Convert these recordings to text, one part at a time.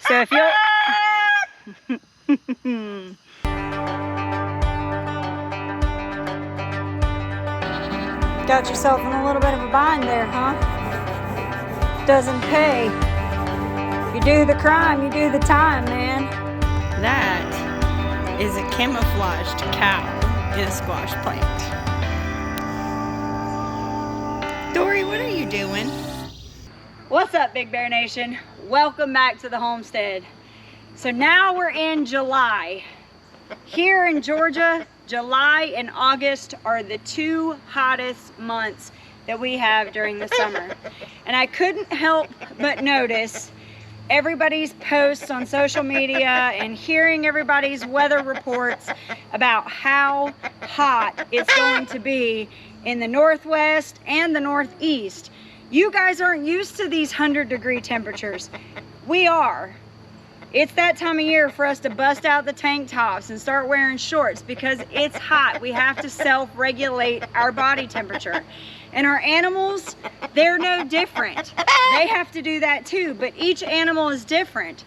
So if you'll... Got yourself in a little bit of a bind there, huh? Doesn't pay. You do the crime, you do the time, man. That is a camouflaged cow in a squash plant. Dory, what are you doing? What's up, Big Bear Nation? Welcome back to the homestead. So now we're in July. Here in Georgia, July and August are the two hottest months that we have during the summer. And I couldn't help but notice everybody's posts on social media and hearing everybody's weather reports about how hot it's going to be in the Northwest and the Northeast. You guys aren't used to these 100-degree temperatures. We are. It's that time of year for us to bust out the tank tops and start wearing shorts because it's hot. We have to self-regulate our body temperature. And our animals, they're no different. They have to do that too, but each animal is different.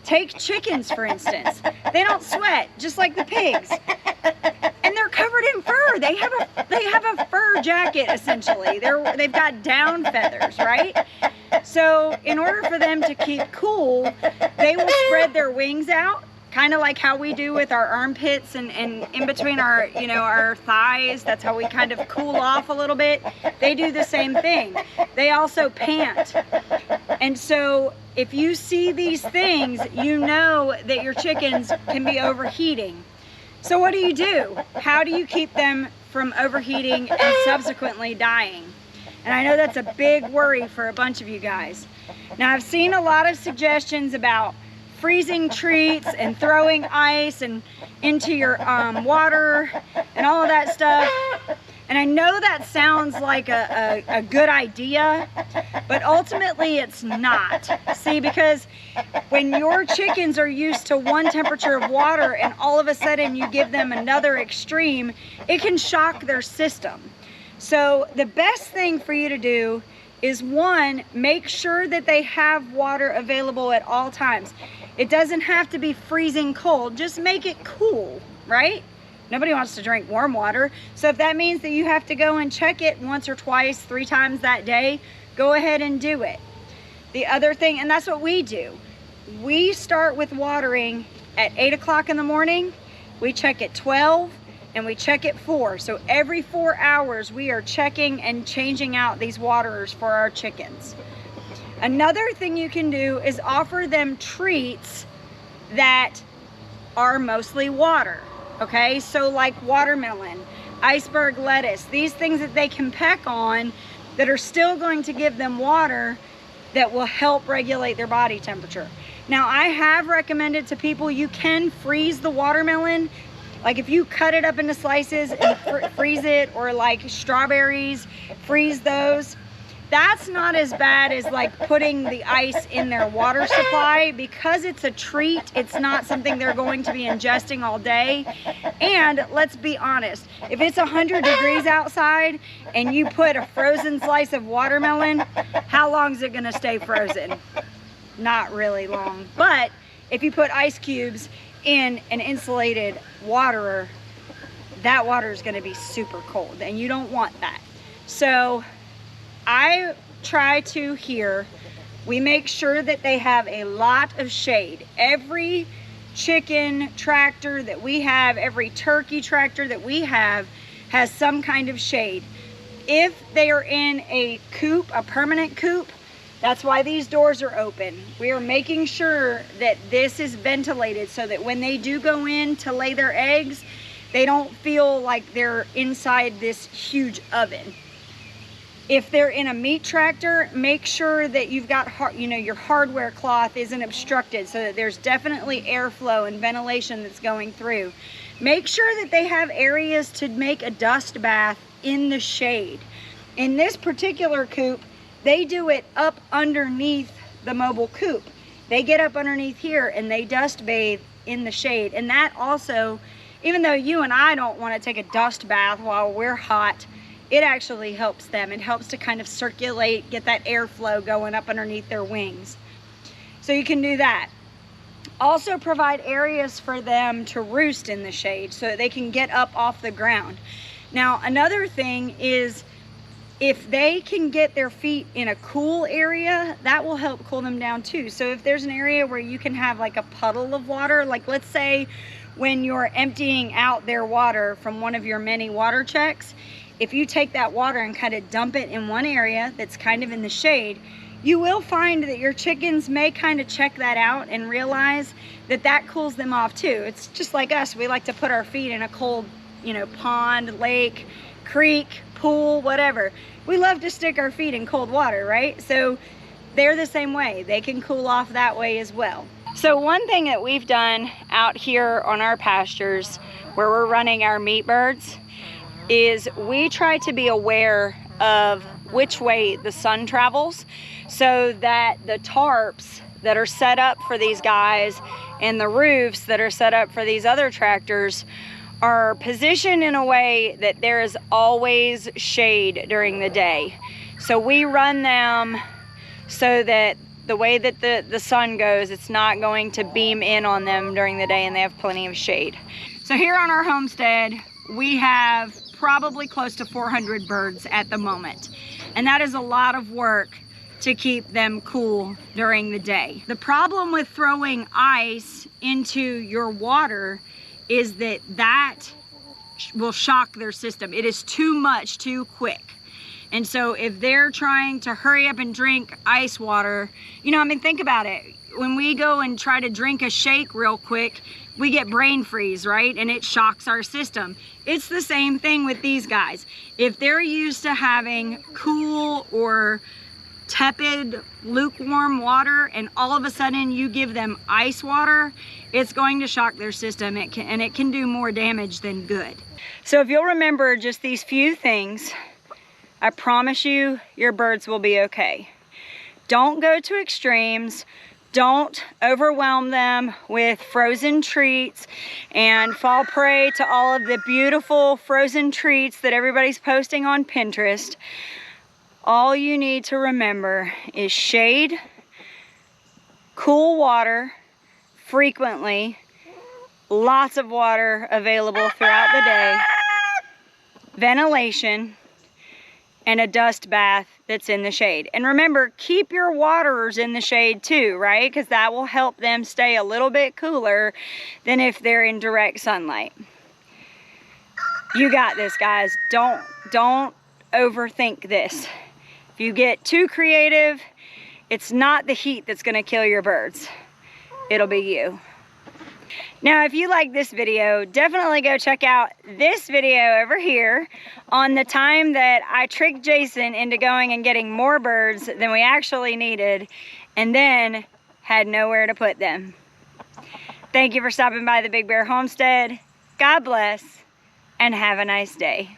Take chickens, for instance. They don't sweat, just like the pigs. And they're covered in fur. They have a fur jacket, essentially. They've got down feathers, right? So in order for them to keep cool, they will spread their wings out, kind of like how we do with our armpits and in between our, our thighs. That's how we kind of cool off a little bit. They do the same thing. They also pant. And so if you see these things, you know that your chickens can be overheating. So what do? How do you keep them from overheating and subsequently dying? And I know that's a big worry for a bunch of you guys. Now, I've seen a lot of suggestions about freezing treats and throwing ice and into your water and all of that stuff. And I know that sounds like a good idea, but ultimately it's not. See, because when your chickens are used to one temperature of water and all of a sudden you give them another extreme, it can shock their system. So the best thing for you to do is, one, make sure that they have water available at all times. It doesn't have to be freezing cold, just make it cool, right? Nobody wants to drink warm water. So if that means that you have to go and check it once or twice, 3 times that day, go ahead and do it. The other thing, and that's what we do, we start with watering at 8 o'clock in the morning, we check at 12, and we check at 4. So every 4 hours we are checking and changing out these waterers for our chickens. Another thing you can do is offer them treats that are mostly water, okay? So like watermelon, iceberg lettuce, these things that they can peck on that are still going to give them water that will help regulate their body temperature. Now, I have recommended to people you can freeze the watermelon. Like if you cut it up into slices and freeze it, or like strawberries, freeze those. That's not as bad as like putting the ice in their water supply, because it's a treat. It's not something they're going to be ingesting all day. And let's be honest, if it's 100 degrees outside and you put a frozen slice of watermelon, how long is it gonna stay frozen? Not really long. But if you put ice cubes in an insulated waterer, that water is going to be super cold, and you don't want that. So I try to here, we make sure that they have a lot of shade. Every chicken tractor that we have, every turkey tractor that we have has some kind of shade. If they are in a coop, a permanent coop, that's why these doors are open. We are making sure that this is ventilated so that when they do go in to lay their eggs, they don't feel like they're inside this huge oven. If they're in a meat tractor, make sure that you've got, your hardware cloth isn't obstructed so that there's definitely airflow and ventilation that's going through. Make sure that they have areas to make a dust bath in the shade. In this particular coop, they do it up underneath the mobile coop. They get up underneath here and they dust bathe in the shade. And that also, even though you and I don't want to take a dust bath while we're hot, it actually helps them. It helps to kind of circulate, get that airflow going up underneath their wings. So you can do that. Also provide areas for them to roost in the shade so that they can get up off the ground. Now, another thing is if they can get their feet in a cool area, that will help cool them down too. So if there's an area where you can have like a puddle of water, like let's say when you're emptying out their water from one of your many water checks, if you take that water and kind of dump it in one area that's kind of in the shade, you will find that your chickens may kind of check that out and realize that that cools them off too. It's just like us. We like to put our feet in a cold, you know, pond, lake, creek, pool, whatever. We love to stick our feet in cold water, right? So they're the same way. They can cool off that way as well. So one thing that we've done out here on our pastures where we're running our meat birds is we try to be aware of which way the sun travels so that the tarps that are set up for these guys and the roofs that are set up for these other tractors are positioned in a way that there is always shade during the day. So we run them so that the way that the sun goes, it's not going to beam in on them during the day and they have plenty of shade. So here on our homestead, we have probably close to 400 birds at the moment. And that is a lot of work to keep them cool during the day. The problem with throwing ice into your water is that that will shock their system. It is too much too quick. And so if they're trying to hurry up and drink ice water, you know, I mean, think about it. When we go and try to drink a shake real quick, we get brain freeze, right? And it shocks our system. It's the same thing with these guys. If they're used to having cool or tepid, lukewarm water, and all of a sudden you give them ice water, it's going to shock their system, and it can do more damage than good. So if you'll remember just these few things, I promise you, your birds will be okay. Don't go to extremes. Don't overwhelm them with frozen treats and fall prey to all of the beautiful frozen treats that everybody's posting on Pinterest. All you need to remember is shade, cool water frequently, lots of water available throughout the day, ventilation, and a dust bath that's in the shade. And remember, keep your waterers in the shade too, right? Because that will help them stay a little bit cooler than if they're in direct sunlight. You got this, guys. Don't overthink this. If you get too creative, it's not the heat that's gonna kill your birds. It'll be you. Now, if you like this video, definitely go check out this video over here on the time that I tricked Jason into going and getting more birds than we actually needed and then had nowhere to put them. Thank you for stopping by the Big Bear Homestead. God bless and have a nice day.